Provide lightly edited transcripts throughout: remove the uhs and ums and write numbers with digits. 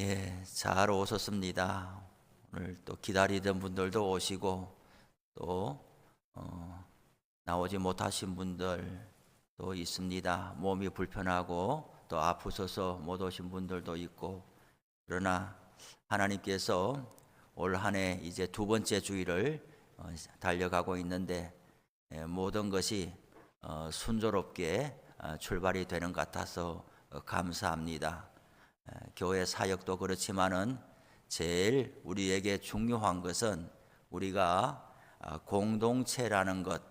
예, 잘 오셨습니다. 오늘 또 기다리던 분들도 오시고 또 나오지 못하신 분들도 있습니다. 몸이 불편하고 또 아프셔서 못 오신 분들도 있고, 그러나 하나님께서 올 한 해 이제 두 번째 주일을 달려가고 있는데 모든 것이 순조롭게 출발이 되는 것 같아서 감사합니다. 교회 사역도 그렇지만은 제일 우리에게 중요한 것은 우리가 공동체라는 것,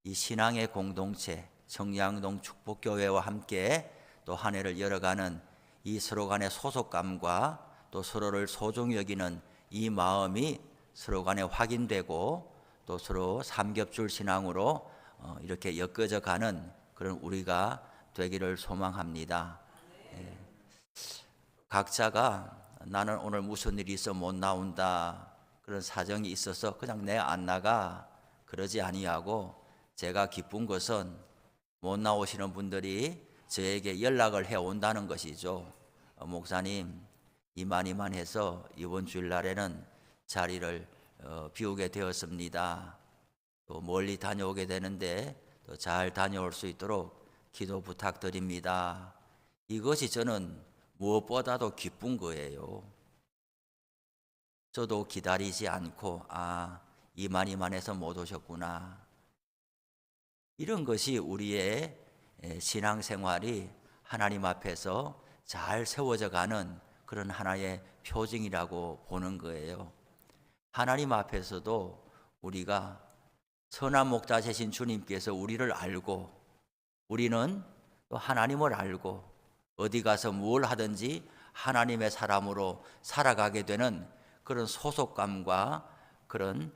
이 신앙의 공동체, 청량동 축복교회와 함께 또 한 해를 열어가는 이 서로 간의 소속감과 또 서로를 소중히 여기는 이 마음이 서로 간에 확인되고 또 서로 삼겹줄 신앙으로 이렇게 엮어져 가는 그런 우리가 되기를 소망합니다. 예. 각자가 나는 오늘 무슨 일이 있어 못 나온다, 그런 사정이 있어서 그냥 내가 안 나가, 그러지 아니하고, 제가 기쁜 것은 못 나오시는 분들이 저에게 연락을 해 온다는 것이죠. 목사님 이만해서 이번 주일날에는 자리를 비우게 되었습니다. 또 멀리 다녀오게 되는데 또 잘 다녀올 수 있도록 기도 부탁드립니다. 이것이 저는 무엇보다도 기쁜 거예요. 저도 기다리지 않고 이만해서 못 오셨구나. 이런 것이 우리의 신앙생활이 하나님 앞에서 잘 세워져 가는 그런 하나의 표징이라고 보는 거예요. 하나님 앞에서도 우리가 선한 목자 되신 주님께서 우리를 알고, 우리는 또 하나님을 알고 어디 가서 뭘 하든지 하나님의 사람으로 살아가게 되는 그런 소속감과 그런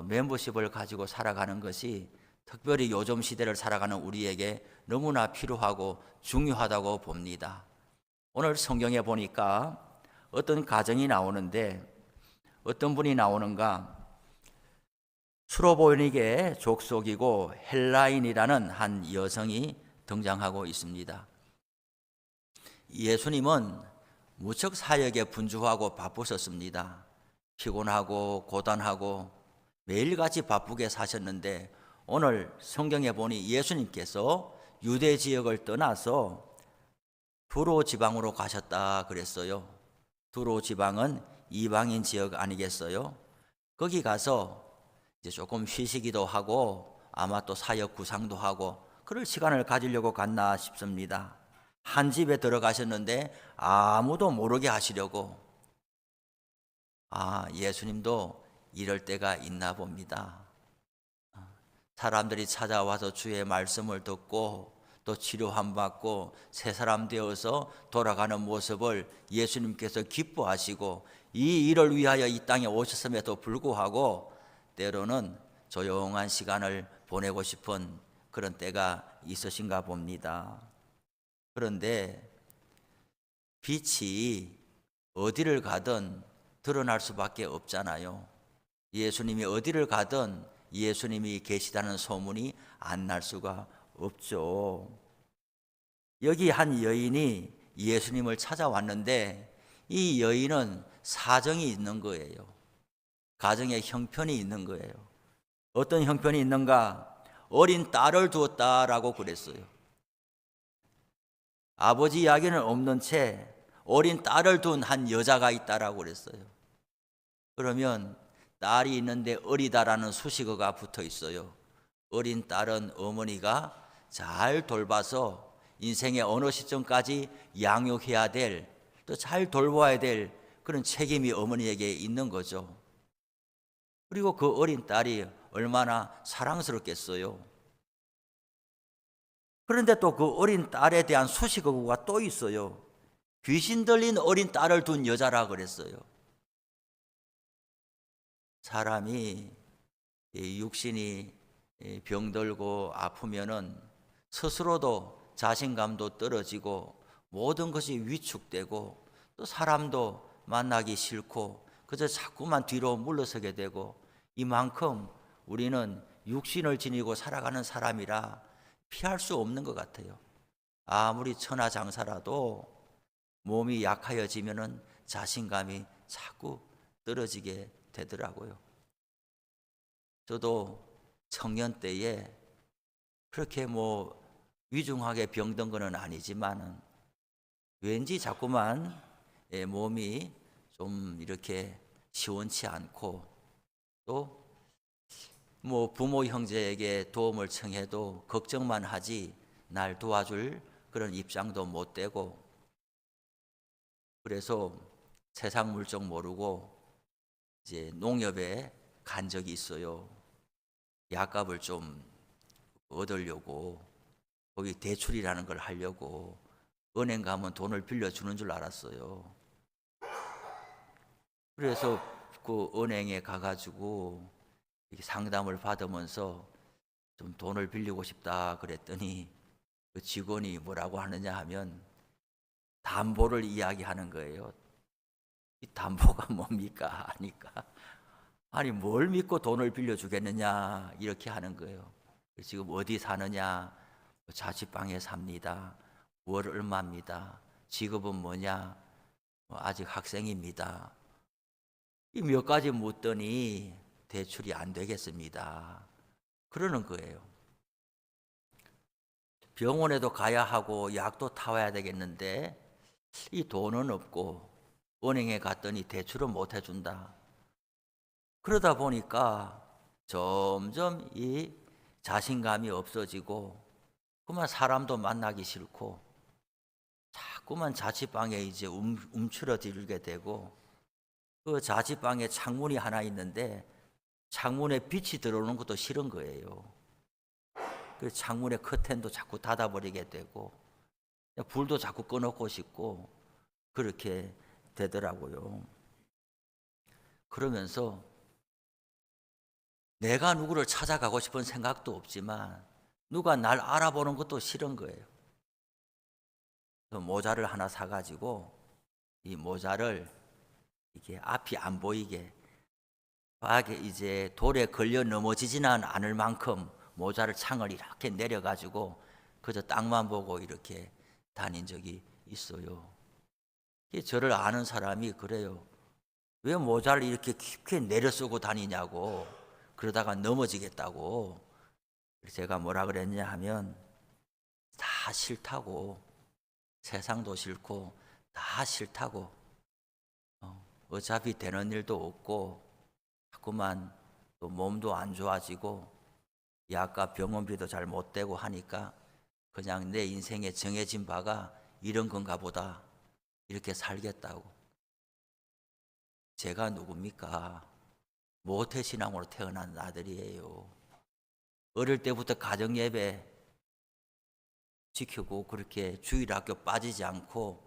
멤버십을 가지고 살아가는 것이 특별히 요즘 시대를 살아가는 우리에게 너무나 필요하고 중요하다고 봅니다. 오늘 성경에 보니까 어떤 가정이 나오는데 어떤 분이 나오는가? 수로보니게 족속이고 헬라인이라는 한 여성이 등장하고 있습니다. 예수님은 무척 사역에 분주하고 바쁘셨습니다. 피곤하고 고단하고 매일같이 바쁘게 사셨는데 오늘 성경에 보니 예수님께서 유대 지역을 떠나서 두로 지방으로 가셨다 그랬어요. 두로 지방은 이방인 지역 아니겠어요? 거기 가서 이제 조금 쉬시기도 하고 아마 또 사역 구상도 하고 그럴 시간을 가지려고 갔나 싶습니다. 한 집에 들어가셨는데 아무도 모르게 하시려고. 예수님도 이럴 때가 있나 봅니다. 사람들이 찾아와서 주의 말씀을 듣고 또 치료함 받고 새 사람 되어서 돌아가는 모습을 예수님께서 기뻐하시고 이 일을 위하여 이 땅에 오셨음에도 불구하고 때로는 조용한 시간을 보내고 싶은 그런 때가 있으신가 봅니다. 그런데 빛이 어디를 가든 드러날 수밖에 없잖아요. 예수님이 어디를 가든 예수님이 계시다는 소문이 안 날 수가 없죠. 여기 한 여인이 예수님을 찾아왔는데 이 여인은 사정이 있는 거예요. 가정에 형편이 있는 거예요. 어떤 형편이 있는가? 어린 딸을 두었다라고 그랬어요. 아버지 이야기는 없는 채 어린 딸을 둔 한 여자가 있다라고 그랬어요. 그러면 딸이 있는데 어리다라는 수식어가 붙어 있어요. 어린 딸은 어머니가 잘 돌봐서 인생의 어느 시점까지 양육해야 될, 또 잘 돌봐야 될 그런 책임이 어머니에게 있는 거죠. 그리고 그 어린 딸이 얼마나 사랑스럽겠어요. 그런데 또 그 어린 딸에 대한 수식어가 또 있어요. 귀신 들린 어린 딸을 둔 여자라 그랬어요. 사람이 육신이 병들고 아프면은 스스로도 자신감도 떨어지고 모든 것이 위축되고 또 사람도 만나기 싫고 그저 자꾸만 뒤로 물러서게 되고, 이만큼 우리는 육신을 지니고 살아가는 사람이라 피할 수 없는 것 같아요. 아무리 천하장사라도 몸이 약해지면은 자신감이 자꾸 떨어지게 되더라고요. 저도 청년 때에 그렇게 위중하게 병든 거는 아니지만은 왠지 자꾸만 몸이 좀 이렇게 시원치 않고, 또 부모 형제에게 도움을 청해도 걱정만 하지 날 도와줄 그런 입장도 못 되고, 그래서 세상 물정 모르고 이제 농협에 간 적이 있어요. 약값을 좀 얻으려고, 거기 대출이라는 걸 하려고 은행 가면 돈을 빌려주는 줄 알았어요. 그래서 그 은행에 가가지고 상담을 받으면서 좀 돈을 빌리고 싶다 그랬더니 그 직원이 뭐라고 하느냐 하면 담보를 이야기하는 거예요. 이 담보가 뭡니까? 하니까 아니 뭘 믿고 돈을 빌려주겠느냐 이렇게 하는 거예요. 지금 어디 사느냐? 자취방에 삽니다. 월 얼마입니다. 직업은 뭐냐? 아직 학생입니다. 이 몇 가지 묻더니 대출이 안 되겠습니다. 그러는 거예요. 병원에도 가야 하고 약도 타와야 되겠는데 이 돈은 없고 은행에 갔더니 대출은 못 해준다. 그러다 보니까 점점 이 자신감이 없어지고 그만 사람도 만나기 싫고 자꾸만 자취방에 이제 움츠러들게 되고, 그 자취방에 창문이 하나 있는데 창문에 빛이 들어오는 것도 싫은 거예요. 그 창문에 커튼도 자꾸 닫아버리게 되고 불도 자꾸 꺼놓고 싶고 그렇게 되더라고요. 그러면서 내가 누구를 찾아가고 싶은 생각도 없지만 누가 날 알아보는 것도 싫은 거예요. 모자를 하나 사가지고 이 모자를 이게 앞이 안 보이게 밖에 이제 돌에 걸려 넘어지지는 않을 만큼 모자를 창을 이렇게 내려가지고 그저 땅만 보고 이렇게 다닌 적이 있어요. 저를 아는 사람이 그래요. 왜 모자를 이렇게 깊게 내려 쓰고 다니냐고, 그러다가 넘어지겠다고. 제가 뭐라 그랬냐 하면 다 싫다고, 세상도 싫고 다 싫다고, 어차피 되는 일도 없고 자꾸만 또 몸도 안 좋아지고 약과 병원비도 잘 못 되고 하니까 그냥 내 인생에 정해진 바가 이런 건가 보다 이렇게 살겠다고. 제가 누굽니까? 모태신앙으로 태어난 아들이에요. 어릴 때부터 가정예배 지키고 그렇게 주일학교 빠지지 않고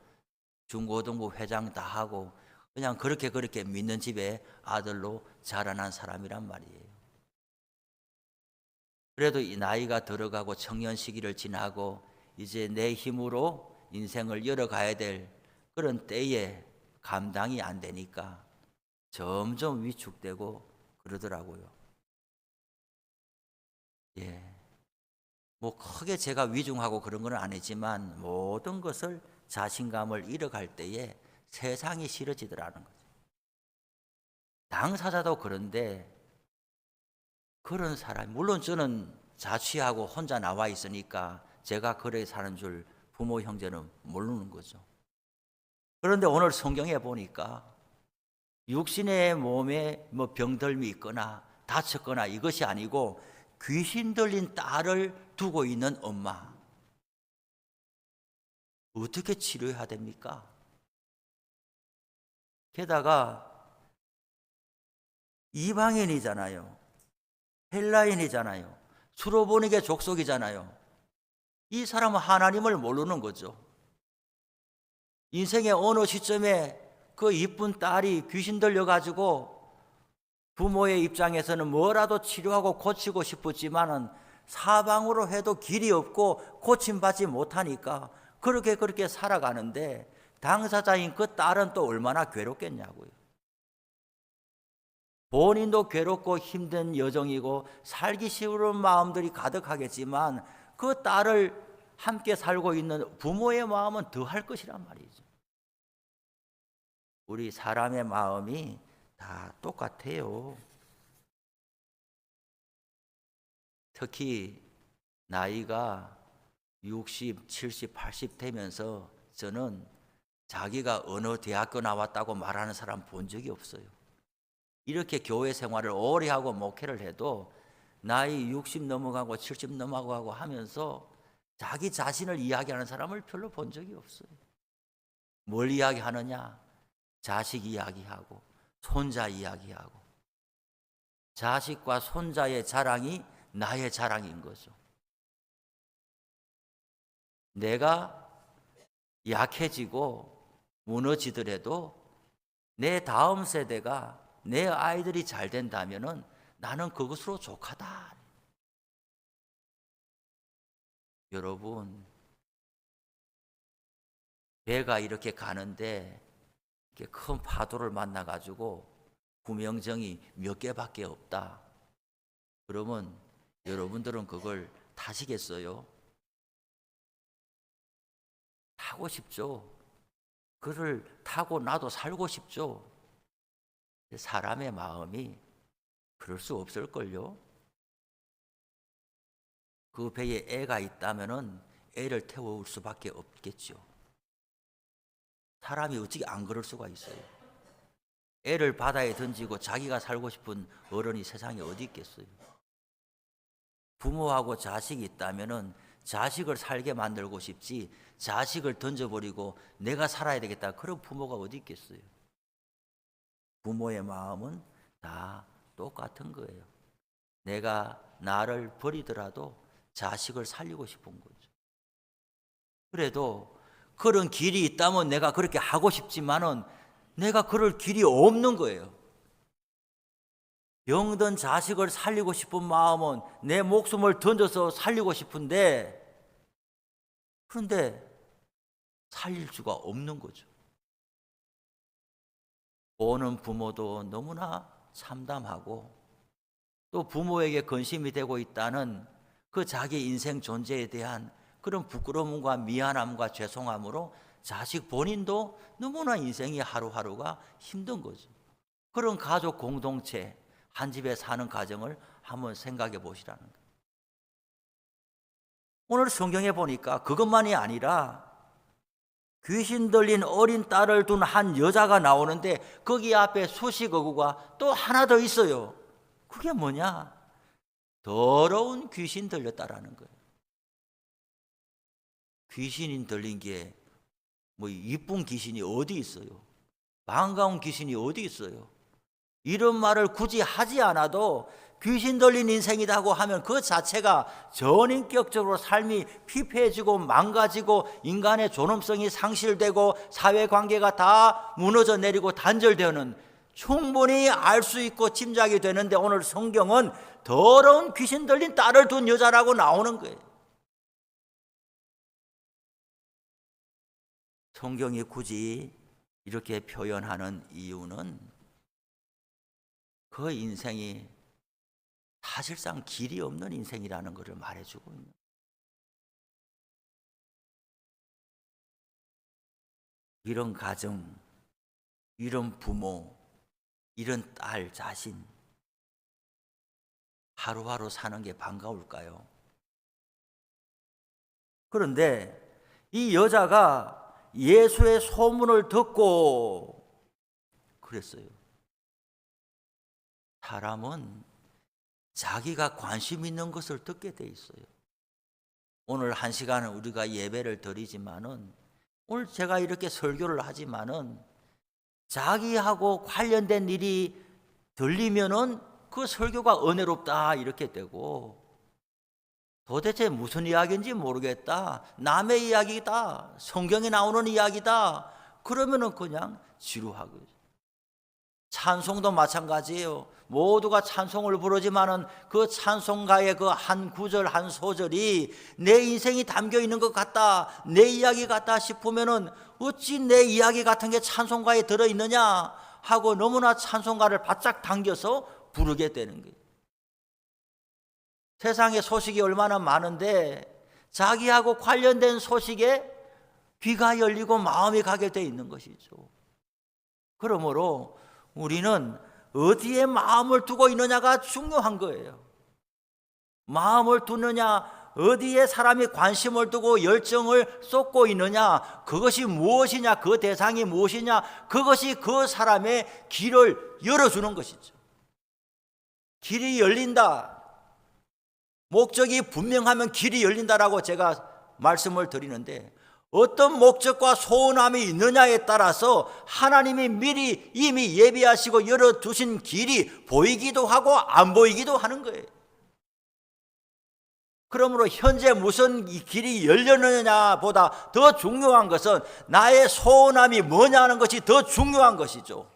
중고등부 회장 다 하고 그냥 그렇게 믿는 집의 아들로 자라난 사람이란 말이에요. 그래도 이 나이가 들어가고 청년 시기를 지나고 이제 내 힘으로 인생을 열어가야 될 그런 때에 감당이 안 되니까 점점 위축되고 그러더라고요. 크게 제가 위중하고 그런 건 아니지만 모든 것을 자신감을 잃어갈 때에 세상이 싫어지더라는 거죠. 당사자도 그런데 그런 사람, 물론 저는 자취하고 혼자 나와 있으니까 제가 그래 사는 줄 부모 형제는 모르는 거죠. 그런데 오늘 성경에 보니까 육신의 몸에 병들미 있거나 다쳤거나 이것이 아니고 귀신 들린 딸을 두고 있는 엄마, 어떻게 치료해야 됩니까? 게다가 이방인이잖아요. 헬라인이잖아요. 수로보니게 족속이잖아요. 이 사람은 하나님을 모르는 거죠. 인생의 어느 시점에 그 이쁜 딸이 귀신 들려가지고 부모의 입장에서는 뭐라도 치료하고 고치고 싶었지만은 사방으로 해도 길이 없고 고침받지 못하니까 그렇게 살아가는데 당사자인 그 딸은 또 얼마나 괴롭겠냐고요. 본인도 괴롭고 힘든 여정이고 살기 싫은 마음들이 가득하겠지만 그 딸을 함께 살고 있는 부모의 마음은 더할 것이란 말이죠. 우리 사람의 마음이 다 똑같아요. 특히 나이가 60, 70, 80 되면서 저는 자기가 어느 대학교 나왔다고 말하는 사람 본 적이 없어요. 이렇게 교회 생활을 오래 하고 목회를 해도 나이 60 넘어가고 70 넘어가고 하면서 자기 자신을 이야기하는 사람을 별로 본 적이 없어요. 뭘 이야기하느냐? 자식 이야기하고 손자 이야기하고, 자식과 손자의 자랑이 나의 자랑인 거죠. 내가 약해지고 무너지더라도 내 다음 세대가, 내 아이들이 잘 된다면은 나는 그것으로 족하다. 여러분, 배가 이렇게 가는데 이렇게 큰 파도를 만나가지고 구명정이 몇 개밖에 없다. 그러면 여러분들은 그걸 타시겠어요? 타고 싶죠. 그를 타고 나도 살고 싶죠. 사람의 마음이 그럴 수 없을걸요. 그 배에 애가 있다면은 애를 태워올 수밖에 없겠죠. 사람이 어떻게 안 그럴 수가 있어요? 애를 바다에 던지고 자기가 살고 싶은 어른이 세상에 어디 있겠어요? 부모하고 자식이 있다면은 자식을 살게 만들고 싶지, 자식을 던져버리고 내가 살아야 되겠다, 그런 부모가 어디 있겠어요? 부모의 마음은 다 똑같은 거예요. 내가 나를 버리더라도 자식을 살리고 싶은 거죠. 그래도 그런 길이 있다면 내가 그렇게 하고 싶지만은 내가 그럴 길이 없는 거예요. 병든 자식을 살리고 싶은 마음은 내 목숨을 던져서 살리고 싶은데, 그런데 살릴 수가 없는 거죠. 보는 부모도 너무나 참담하고, 또 부모에게 근심이 되고 있다는 그 자기 인생 존재에 대한 그런 부끄러움과 미안함과 죄송함으로 자식 본인도 너무나 인생이 하루하루가 힘든 거죠. 그런 가족 공동체, 한 집에 사는 가정을 한번 생각해 보시라는 거예요. 오늘 성경에 보니까 그것만이 아니라 귀신 들린 어린 딸을 둔 한 여자가 나오는데 거기 앞에 수식어구가 또 하나 더 있어요. 그게 뭐냐? 더러운 귀신 들렸다라는 거예요. 귀신이 들린 게 뭐 이쁜 귀신이 어디 있어요? 반가운 귀신이 어디 있어요? 이런 말을 굳이 하지 않아도 귀신 들린 인생이라고 하면 그 자체가 전인격적으로 삶이 피폐해지고 망가지고 인간의 존엄성이 상실되고 사회관계가 다 무너져 내리고 단절되는, 충분히 알 수 있고 짐작이 되는데 오늘 성경은 더러운 귀신 들린 딸을 둔 여자라고 나오는 거예요. 성경이 굳이 이렇게 표현하는 이유는 그 인생이 사실상 길이 없는 인생이라는 것을 말해주고 있는, 이런 가정, 이런 부모, 이런 딸 자신, 하루하루 사는 게 반가울까요? 그런데 이 여자가 예수의 소문을 듣고 그랬어요. 사람은 자기가 관심 있는 것을 듣게 돼 있어요. 오늘 한 시간은 우리가 예배를 드리지만은, 오늘 제가 이렇게 설교를 하지만은 자기하고 관련된 일이 들리면은 그 설교가 은혜롭다 이렇게 되고, 도대체 무슨 이야기인지 모르겠다, 남의 이야기다, 성경에 나오는 이야기다, 그러면은 그냥 지루하고. 찬송도 마찬가지예요. 모두가 찬송을 부르지만은 그 찬송가의 그 한 구절 한 소절이 내 인생이 담겨 있는 것 같다, 내 이야기 같다 싶으면은 어찌 내 이야기 같은 게 찬송가에 들어있느냐 하고 너무나 찬송가를 바짝 당겨서 부르게 되는 거예요. 세상에 소식이 얼마나 많은데 자기하고 관련된 소식에 귀가 열리고 마음이 가게 돼 있는 것이죠. 그러므로 우리는 어디에 마음을 두고 있느냐가 중요한 거예요. 마음을 두느냐, 어디에 사람이 관심을 두고 열정을 쏟고 있느냐, 그것이 무엇이냐, 그 대상이 무엇이냐, 그것이 그 사람의 길을 열어주는 것이죠. 길이 열린다, 목적이 분명하면 길이 열린다라고 제가 말씀을 드리는데, 어떤 목적과 소원함이 있느냐에 따라서 하나님이 미리 이미 예비하시고 열어두신 길이 보이기도 하고 안 보이기도 하는 거예요. 그러므로 현재 무슨 길이 열렸느냐 보다 더 중요한 것은 나의 소원함이 뭐냐는 것이 더 중요한 것이죠.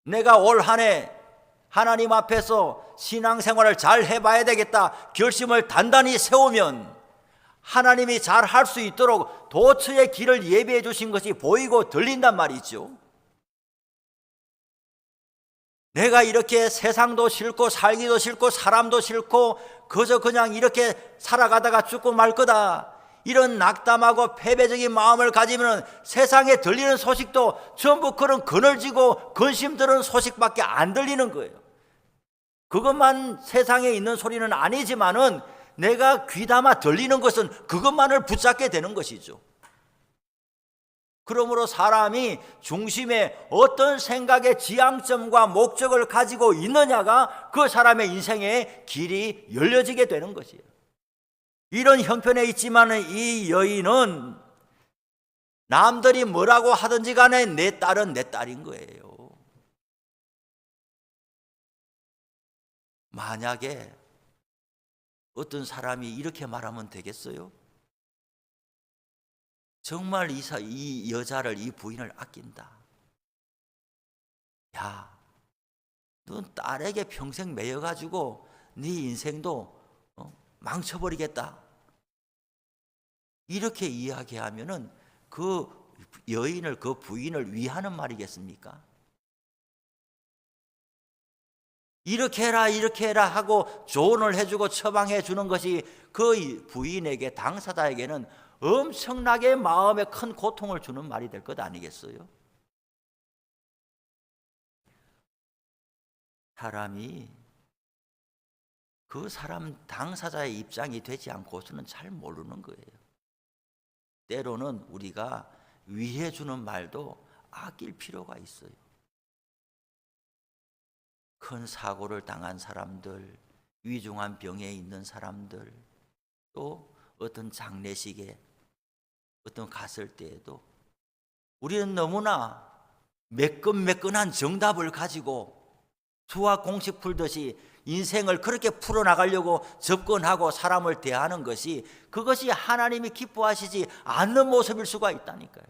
내가 올 한 해 하나님 앞에서 신앙생활을 잘 해봐야 되겠다 결심을 단단히 세우면 하나님이 잘 할 수 있도록 도처의 길을 예비해 주신 것이 보이고 들린단 말이죠. 내가 이렇게 세상도 싫고 살기도 싫고 사람도 싫고 그저 그냥 이렇게 살아가다가 죽고 말 거다, 이런 낙담하고 패배적인 마음을 가지면 세상에 들리는 소식도 전부 그런 그늘지고 근심드는 소식밖에 안 들리는 거예요. 그것만 세상에 있는 소리는 아니지만은 내가 귀담아 들리는 것은 그것만을 붙잡게 되는 것이죠. 그러므로 사람이 중심에 어떤 생각의 지향점과 목적을 가지고 있느냐가 그 사람의 인생의 길이 열려지게 되는 것이에요. 이런 형편에 있지만 이 여인은 남들이 뭐라고 하든지 간에 내 딸은 내 딸인 거예요. 만약에 어떤 사람이 이렇게 말하면 되겠어요? 정말 이 여자를, 이 부인을 아낀다. 야, 넌 딸에게 평생 매여가지고 네 인생도 망쳐버리겠다. 이렇게 이야기하면은 그 여인을, 그 부인을 위하는 말이겠습니까? 이렇게 해라, 이렇게 해라 하고 조언을 해주고 처방해 주는 것이 그 부인에게, 당사자에게는 엄청나게 마음에 큰 고통을 주는 말이 될 것 아니겠어요? 사람이 그 사람 당사자의 입장이 되지 않고서는 잘 모르는 거예요. 때로는 우리가 위해 주는 말도 아낄 필요가 있어요. 큰 사고를 당한 사람들, 위중한 병에 있는 사람들, 또 어떤 장례식에 어떤 갔을 때에도 우리는 너무나 매끈매끈한 정답을 가지고 수학 공식 풀듯이 인생을 그렇게 풀어나가려고 접근하고 사람을 대하는 것이, 그것이 하나님이 기뻐하시지 않는 모습일 수가 있다니까요.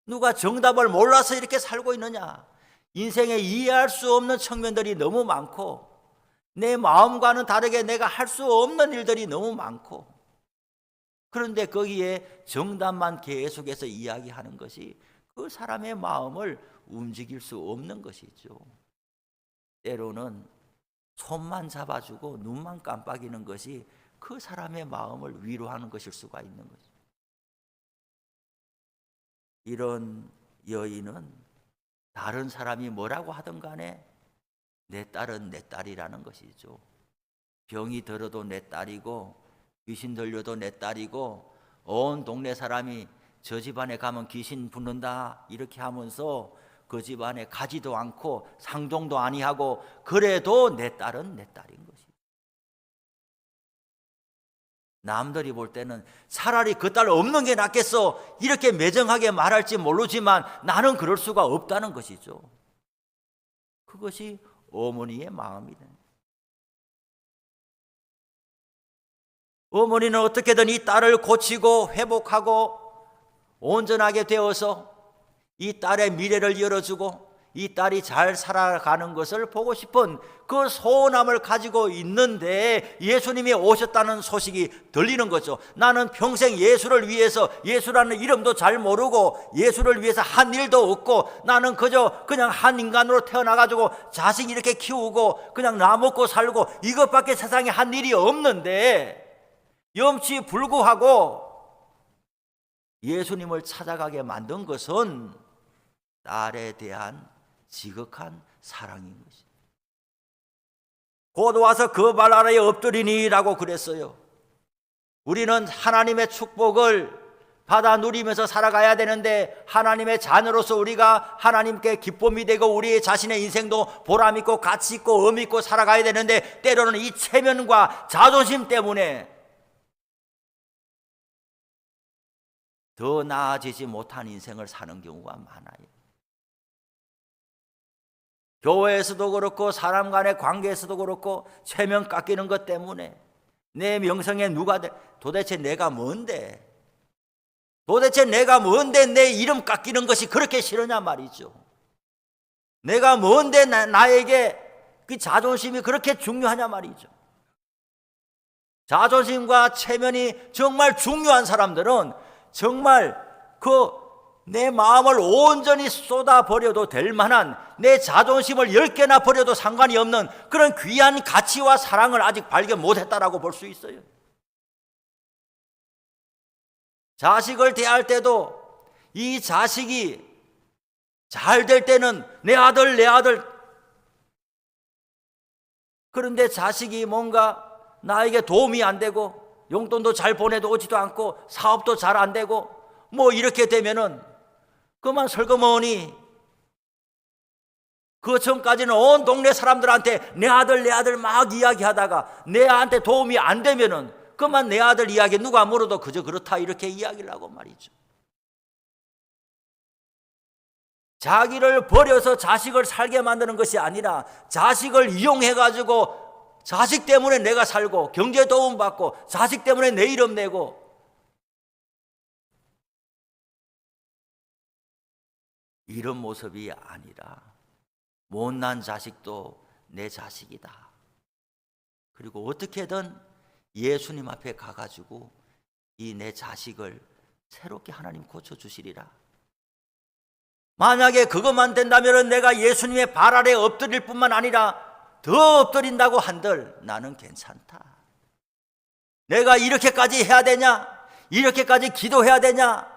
누가 정답을 몰라서 이렇게 살고 있느냐? 인생에 이해할 수 없는 측면들이 너무 많고 내 마음과는 다르게 내가 할 수 없는 일들이 너무 많고, 그런데 거기에 정답만 계속해서 이야기하는 것이 그 사람의 마음을 움직일 수 없는 것이죠. 때로는 손만 잡아주고 눈만 깜빡이는 것이 그 사람의 마음을 위로하는 것일 수가 있는 거죠. 이런 여인은 다른 사람이 뭐라고 하든 간에 내 딸은 내 딸이라는 것이죠. 병이 들어도 내 딸이고 귀신 들려도 내 딸이고, 온 동네 사람이 저 집안에 가면 귀신 붙는다 이렇게 하면서 그 집안에 가지도 않고 상종도 아니하고 그래도 내 딸은 내 딸인 것이. 남들이 볼 때는 차라리 그 딸 없는 게 낫겠어 이렇게 매정하게 말할지 모르지만 나는 그럴 수가 없다는 것이죠. 그것이 어머니의 마음이다. 어머니는 어떻게든 이 딸을 고치고 회복하고 온전하게 되어서 이 딸의 미래를 열어주고 이 딸이 잘 살아가는 것을 보고 싶은 그 소원함을 가지고 있는데 예수님이 오셨다는 소식이 들리는 거죠. 나는 평생 예수를 위해서, 예수라는 이름도 잘 모르고 예수를 위해서 한 일도 없고 나는 그냥 한 인간으로 태어나가지고 자식 이렇게 키우고 그냥 나 먹고 살고 이것밖에 세상에 한 일이 없는데 염치불구하고 예수님을 찾아가게 만든 것은 딸에 대한 지극한 사랑인 것입니다. 곧 와서 그 발 아래에 엎드리니라고 그랬어요. 우리는 하나님의 축복을 받아 누리면서 살아가야 되는데, 하나님의 자녀로서 우리가 하나님께 기쁨이 되고 우리 자신의 인생도 보람 있고 가치 있고 의미 있고 살아가야 되는데, 때로는 이 체면과 자존심 때문에 더 나아지지 못한 인생을 사는 경우가 많아요. 교회에서도 그렇고 사람 간의 관계에서도 그렇고 체면 깎이는 것 때문에 내 명성에 도대체 내가 뭔데? 도대체 내가 뭔데 내 이름 깎이는 것이 그렇게 싫으냐 말이죠. 내가 뭔데 나에게 그 자존심이 그렇게 중요하냐 말이죠. 자존심과 체면이 정말 중요한 사람들은 정말 내 마음을 온전히 쏟아버려도 될 만한, 내 자존심을 10개나 버려도 상관이 없는 그런 귀한 가치와 사랑을 아직 발견 못했다라고 볼 수 있어요. 자식을 대할 때도 이 자식이 잘 될 때는 내 아들 내 아들, 그런데 자식이 뭔가 나에게 도움이 안 되고 용돈도 잘 보내도 오지도 않고 사업도 잘 안 되고 뭐 이렇게 되면은 그만 설거머니 그 전까지는 온 동네 사람들한테 내 아들 막 이야기하다가 내한테 도움이 안 되면은 그만 내 아들 이야기 누가 물어도 그저 그렇다 이렇게 이야기를 하고 말이죠. 자기를 버려서 자식을 살게 만드는 것이 아니라 자식을 이용해가지고 자식 때문에 내가 살고 경제 도움 받고 자식 때문에 내 이름 내고, 이런 모습이 아니라 못난 자식도 내 자식이다. 그리고 어떻게든 예수님 앞에 가가지고 이 내 자식을 새롭게 하나님 고쳐주시리라. 만약에 그것만 된다면 내가 예수님의 발 아래 엎드릴 뿐만 아니라 더 엎드린다고 한들 나는 괜찮다. 내가 이렇게까지 해야 되냐? 이렇게까지 기도해야 되냐?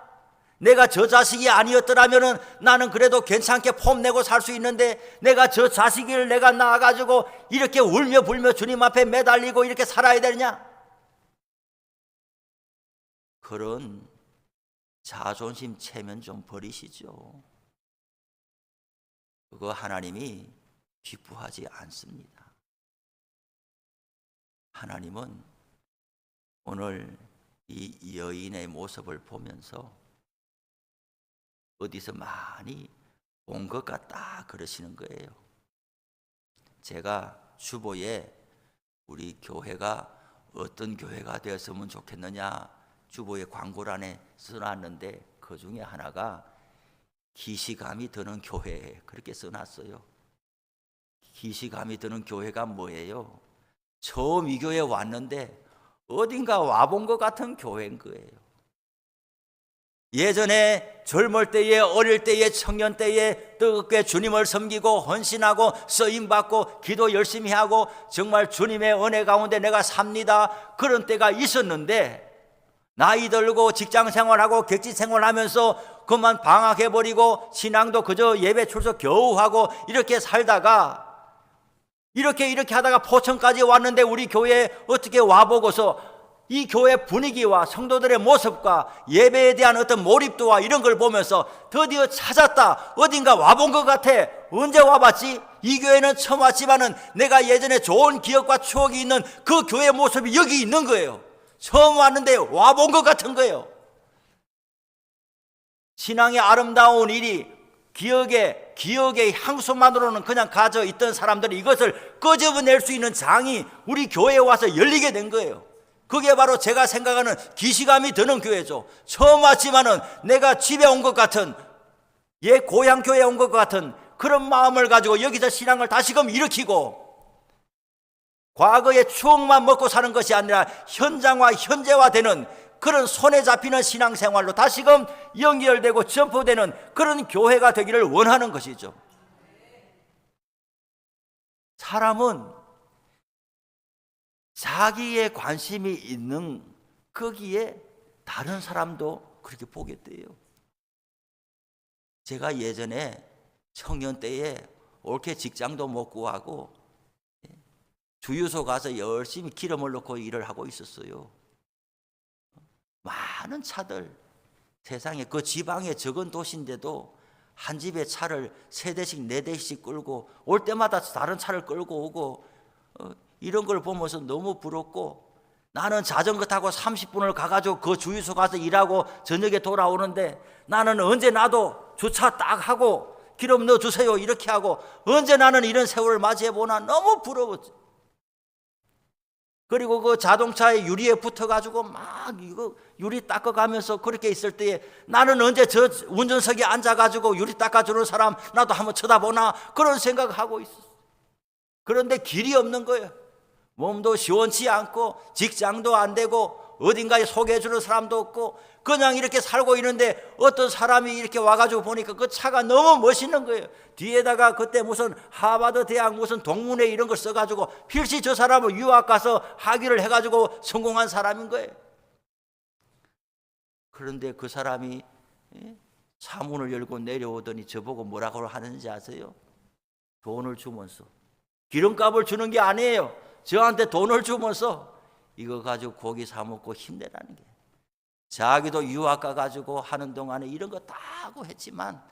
내가 저 자식이 아니었더라면 나는 그래도 괜찮게 폼내고 살 수 있는데, 내가 저 자식을 내가 낳아가지고 이렇게 울며 불며 주님 앞에 매달리고 이렇게 살아야 되느냐? 그런 자존심 체면 좀 버리시죠. 그거 하나님이 기뻐하지 않습니다. 하나님은 오늘 이 여인의 모습을 보면서 어디서 많이 본 것 같다 그러시는 거예요. 제가 주보에 우리 교회가 어떤 교회가 되었으면 좋겠느냐 주보에 광고란에 써놨는데, 그 중에 하나가 기시감이 드는 교회, 그렇게 써놨어요. 기시감이 드는 교회가 뭐예요? 처음 이 교회에 왔는데 어딘가 와본 것 같은 교회인 거예요. 예전에 젊을 때에, 어릴 때에, 청년 때에 뜨겁게 주님을 섬기고 헌신하고 쓰임받고 기도 열심히 하고 정말 주님의 은혜 가운데 내가 삽니다, 그런 때가 있었는데, 나이 들고 직장 생활하고 객지 생활하면서 그만 방학해버리고 신앙도 그저 예배 출석 겨우 하고 이렇게 살다가 이렇게 하다가 포천까지 왔는데, 우리 교회에 어떻게 와보고서 이 교회 분위기와 성도들의 모습과 예배에 대한 어떤 몰입도와 이런 걸 보면서 드디어 찾았다, 어딘가 와본 것 같아. 언제 와봤지? 이 교회는 처음 왔지만은 내가 예전에 좋은 기억과 추억이 있는 그 교회 모습이 여기 있는 거예요. 처음 왔는데 와본 것 같은 거예요. 신앙의 아름다운 일이 기억의 향수만으로는 그냥 가져 있던 사람들이 이것을 끄집어낼 수 있는 장이 우리 교회에 와서 열리게 된 거예요. 그게 바로 제가 생각하는 기시감이 드는 교회죠. 처음 왔지만은 내가 집에 온 것 같은, 옛 고향 교회에 온 것 같은 그런 마음을 가지고 여기서 신앙을 다시금 일으키고, 과거의 추억만 먹고 사는 것이 아니라 현장과 현재화되는 그런 손에 잡히는 신앙생활로 다시금 연결되고 점포되는 그런 교회가 되기를 원하는 것이죠. 사람은 자기의 관심이 있는 거기에 다른 사람도 그렇게 보겠대요. 제가 예전에 청년 때에 옳게 직장도 못 구하고 주유소 가서 열심히 기름을 넣고 일을 하고 있었어요. 많은 차들, 세상에 그 지방의 적은 도시인데도 한 집에 차를 3대씩 4대씩 끌고 올 때마다 다른 차를 끌고 오고 이런 걸 보면서 너무 부럽고, 나는 자전거 타고 30분을 가가지고 그 주유소 가서 일하고 저녁에 돌아오는데 나는 언제 나도 주차 딱 하고 기름 넣어주세요 이렇게 하고 언제 나는 이런 세월을 맞이해보나 너무 부러웠죠. 그리고 그 자동차에 유리에 붙어가지고 막 이거 유리 닦아가면서 그렇게 있을 때에 나는 언제 저 운전석에 앉아가지고 유리 닦아주는 사람 나도 한번 쳐다보나 그런 생각을 하고 있었어요. 그런데 길이 없는 거예요. 몸도 시원치 않고 직장도 안 되고 어딘가에 소개해주는 사람도 없고 그냥 이렇게 살고 있는데 어떤 사람이 이렇게 와가지고 보니까 그 차가 너무 멋있는 거예요. 뒤에다가 그때 무슨 하버드 대학 무슨 동문회 이런 걸 써가지고 필시 저 사람은 유학 가서 학위를 해가지고 성공한 사람인 거예요. 그런데 그 사람이 차 문을 열고 내려오더니 저보고 뭐라고 하는지 아세요? 돈을 주면서, 기름값을 주는 게 아니에요. 저한테 돈을 주면서 이거 가지고 고기 사 먹고 힘내라는 게. 자기도 유학 가가지고 하는 동안에 이런 거 다 하고 했지만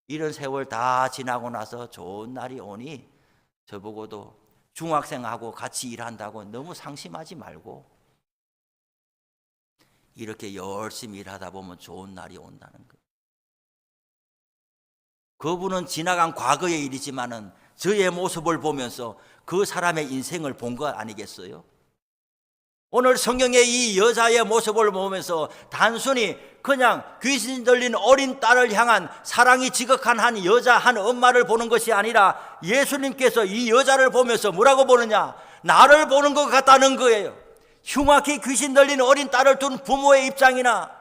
이런 세월 다 지나고 나서 좋은 날이 오니 저보고도 중학생하고 같이 일한다고 너무 상심하지 말고 이렇게 열심히 일하다 보면 좋은 날이 온다는 거예요. 그분은 지나간 과거의 일이지만은 저의 모습을 보면서 그 사람의 인생을 본 거 아니겠어요? 오늘 성경의 이 여자의 모습을 보면서 단순히 그냥 귀신 들린 어린 딸을 향한 사랑이 지극한 한 여자, 한 엄마를 보는 것이 아니라 예수님께서 이 여자를 보면서 뭐라고 보느냐? 나를 보는 것 같다는 거예요. 흉악히 귀신 들린 어린 딸을 둔 부모의 입장이나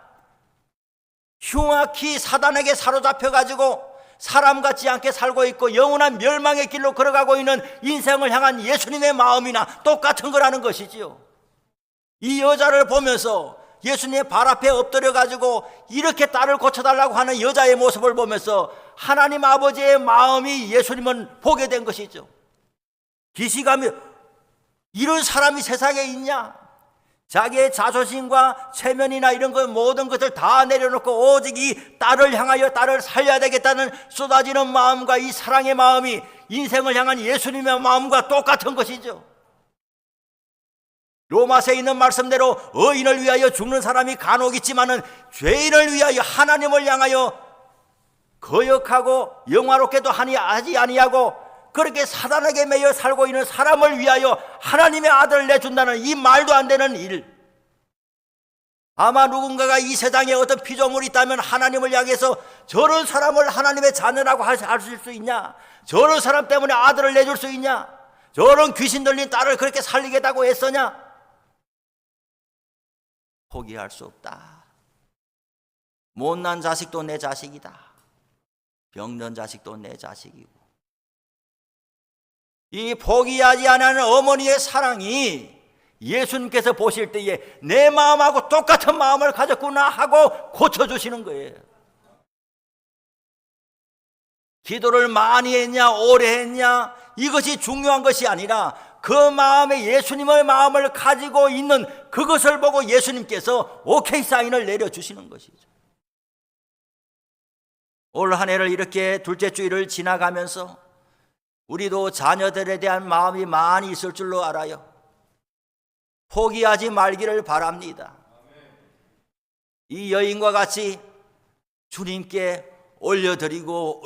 흉악히 사단에게 사로잡혀가지고 사람 같지 않게 살고 있고 영원한 멸망의 길로 걸어가고 있는 인생을 향한 예수님의 마음이나 똑같은 거라는 것이지요. 이 여자를 보면서 예수님의 발 앞에 엎드려가지고 이렇게 딸을 고쳐달라고 하는 여자의 모습을 보면서 하나님 아버지의 마음이 예수님은 보게 된 것이죠. 기시감이 이런 사람이 세상에 있냐? 자기의 자존심과 체면이나 이런 것 모든 것을 다 내려놓고 오직 이 딸을 향하여 딸을 살려야 되겠다는 쏟아지는 마음과 이 사랑의 마음이 인생을 향한 예수님의 마음과 똑같은 것이죠. 로마서에 있는 말씀대로 의인을 위하여 죽는 사람이 간혹 있지만은 죄인을 위하여 하나님을 향하여 거역하고 영화롭게도 하지 아니하고 그렇게 사단에게 매여 살고 있는 사람을 위하여 하나님의 아들을 내준다는 이 말도 안 되는 일. 아마 누군가가 이 세상에 어떤 피조물이 있다면 하나님을 향해서 저런 사람을 하나님의 자녀라고 하실 수 있냐? 저런 사람 때문에 아들을 내줄 수 있냐? 저런 귀신 들린 딸을 그렇게 살리겠다고 애쓰냐? 포기할 수 없다. 못난 자식도 내 자식이다. 병든 자식도 내 자식이고. 이 포기하지 않는 어머니의 사랑이 예수님께서 보실 때에 내 마음하고 똑같은 마음을 가졌구나 하고 고쳐주시는 거예요. 기도를 많이 했냐 오래 했냐 이것이 중요한 것이 아니라 그 마음에 예수님의 마음을 가지고 있는 그것을 보고 예수님께서 오케이 사인을 내려주시는 것이죠. 올 한 해를 이렇게 둘째 주일을 지나가면서 우리도 자녀들에 대한 마음이 많이 있을 줄로 알아요. 포기하지 말기를 바랍니다. 이 여인과 같이 주님께 올려드리고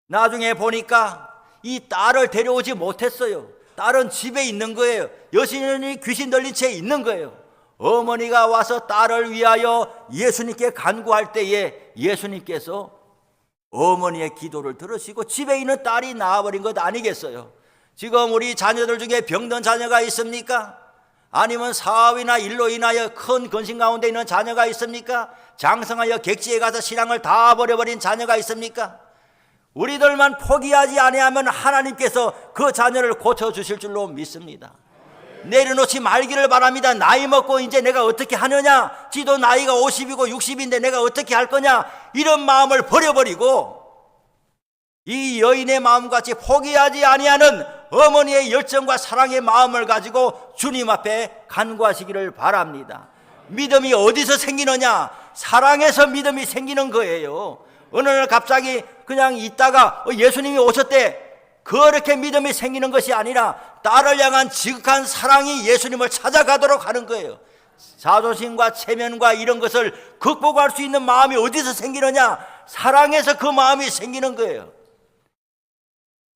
나중에 보니까 이 딸을 데려오지 못했어요. 딸은 집에 있는 거예요. 여신이 귀신 들린 채 있는 거예요. 어머니가 와서 딸을 위하여 예수님께 간구할 때에 예수님께서 어머니의 기도를 들으시고 집에 있는 딸이 나와버린 것 아니겠어요? 지금 우리 자녀들 중에 병든 자녀가 있습니까? 아니면 사업이나 일로 인하여 큰 근심 가운데 있는 자녀가 있습니까? 장성하여 객지에 가서 신앙을 다 버려버린 자녀가 있습니까? 우리들만 포기하지 아니하면 하나님께서 그 자녀를 고쳐주실 줄로 믿습니다. 내려놓지 말기를 바랍니다. 나이 먹고 이제 내가 어떻게 하느냐, 지도 나이가 50이고 60인데 내가 어떻게 할 거냐, 이런 마음을 버려버리고 이 여인의 마음같이 포기하지 아니하는 어머니의 열정과 사랑의 마음을 가지고 주님 앞에 간구하시기를 바랍니다. 믿음이 어디서 생기느냐? 사랑에서 믿음이 생기는 거예요. 어느 날 갑자기 그냥 있다가 예수님이 오셨대, 그렇게 믿음이 생기는 것이 아니라 딸을 향한 지극한 사랑이 예수님을 찾아가도록 하는 거예요. 자존심과 체면과 이런 것을 극복할 수 있는 마음이 어디서 생기느냐? 사랑에서 그 마음이 생기는 거예요.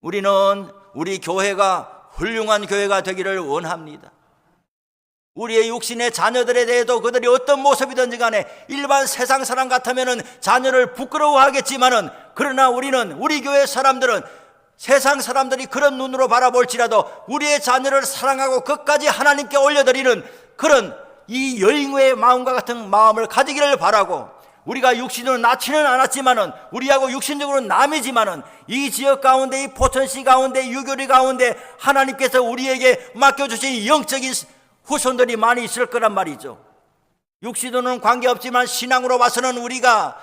우리는 우리 교회가 훌륭한 교회가 되기를 원합니다. 우리의 육신의 자녀들에 대해도 그들이 어떤 모습이든지 간에 일반 세상 사람 같으면 자녀를 부끄러워하겠지만은, 그러나 우리는, 우리 교회 사람들은 세상 사람들이 그런 눈으로 바라볼지라도 우리의 자녀를 사랑하고 끝까지 하나님께 올려드리는 그런 이 여인의 마음과 같은 마음을 가지기를 바라고, 우리가 육신으로 낳지는 않았지만은, 우리하고 육신적으로 남이지만은 이 지역 가운데, 이 포천시 가운데, 유교리 가운데 하나님께서 우리에게 맡겨주신 영적인 후손들이 많이 있을 거란 말이죠. 육신으로는 관계없지만 신앙으로 봐서는 우리가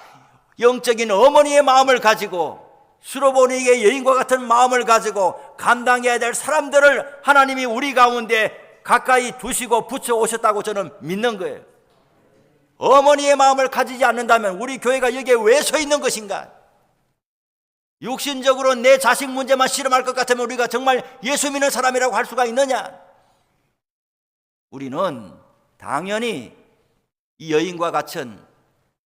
영적인 어머니의 마음을 가지고 수로보니의 여인과 같은 마음을 가지고 감당해야 될 사람들을 하나님이 우리 가운데 가까이 두시고 붙여 오셨다고 저는 믿는 거예요. 어머니의 마음을 가지지 않는다면 우리 교회가 여기에 왜 서 있는 것인가? 육신적으로 내 자식 문제만 실험할 것 같으면 우리가 정말 예수 믿는 사람이라고 할 수가 있느냐? 우리는 당연히 이 여인과 같은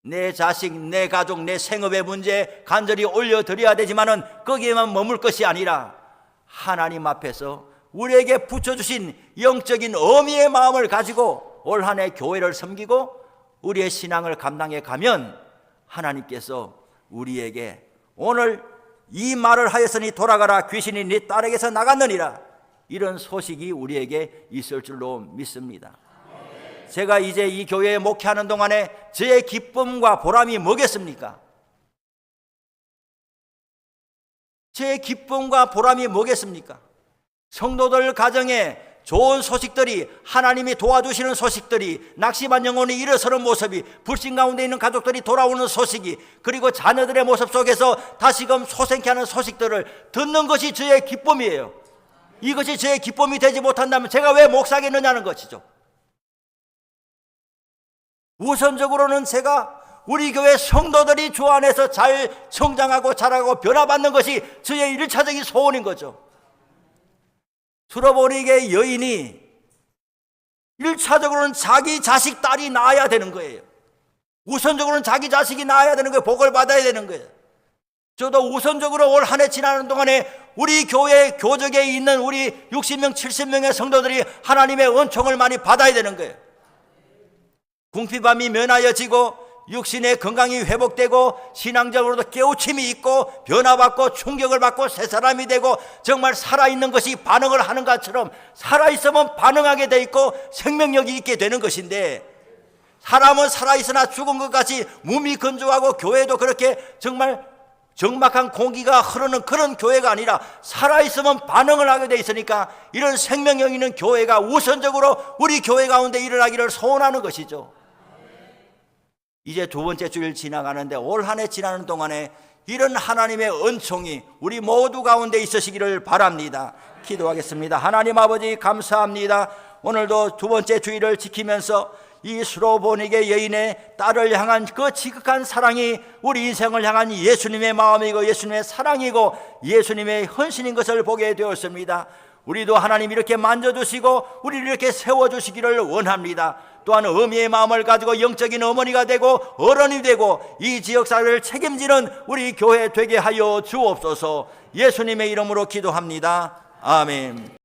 내 자식, 내 가족, 내 생업의 문제 간절히 올려드려야 되지만은 거기에만 머물 것이 아니라 하나님 앞에서 우리에게 붙여주신 영적인 어미의 마음을 가지고 올 한 해 교회를 섬기고 우리의 신앙을 감당해 가면 하나님께서 우리에게 오늘 이 말을 하였으니 돌아가라, 귀신이 네 딸에게서 나갔느니라, 이런 소식이 우리에게 있을 줄로 믿습니다. 제가 이제 이 교회에 목회하는 동안에 저의 기쁨과 보람이 뭐겠습니까? 제 기쁨과 보람이 뭐겠습니까? 성도들 가정에 좋은 소식들이, 하나님이 도와주시는 소식들이, 낙심한 영혼이 일어서는 모습이, 불신 가운데 있는 가족들이 돌아오는 소식이, 그리고 자녀들의 모습 속에서 다시금 소생케 하는 소식들을 듣는 것이 저의 기쁨이에요. 이것이 저의 기쁨이 되지 못한다면 제가 왜 목사겠느냐는 것이죠. 우선적으로는 제가 우리 교회 성도들이 주 안에서 잘 성장하고 자라고 변화받는 것이 저의 1차적인 소원인 거죠. 수로보니게 여인이 1차적으로는 자기 자식 딸이 낳아야 되는 거예요. 우선적으로는 자기 자식이 낳아야 되는 거예요. 복을 받아야 되는 거예요. 저도 우선적으로 올 한 해 지나는 동안에 우리 교회 교적에 있는 우리 60명 70명의 성도들이 하나님의 은총을 많이 받아야 되는 거예요. 궁핍함이 면하여지고 육신의 건강이 회복되고 신앙적으로도 깨우침이 있고 변화받고 충격을 받고 새 사람이 되고 정말 살아있는 것이 반응을 하는 것처럼 살아있으면 반응하게 돼 있고 생명력이 있게 되는 것인데, 사람은 살아있으나 죽은 것 같이 몸이 건조하고 교회도 그렇게 정말 적막한 공기가 흐르는 그런 교회가 아니라 살아있으면 반응을 하게 돼 있으니까 이런 생명력 있는 교회가 우선적으로 우리 교회 가운데 일어나기를 소원하는 것이죠. 이제 두 번째 주일 지나가는데 올 한 해 지나는 동안에 이런 하나님의 은총이 우리 모두 가운데 있으시기를 바랍니다. 기도하겠습니다. 하나님 아버지 감사합니다. 오늘도 두 번째 주일을 지키면서 이 수로보니게 여인의 딸을 향한 그 지극한 사랑이 우리 인생을 향한 예수님의 마음이고 예수님의 사랑이고 예수님의 헌신인 것을 보게 되었습니다. 우리도 하나님 이렇게 만져주시고 우리를 이렇게 세워주시기를 원합니다. 또한 어미의 마음을 가지고 영적인 어머니가 되고 어른이 되고 이 지역사회를 책임지는 우리 교회 되게 하여 주옵소서. 예수님의 이름으로 기도합니다. 아멘.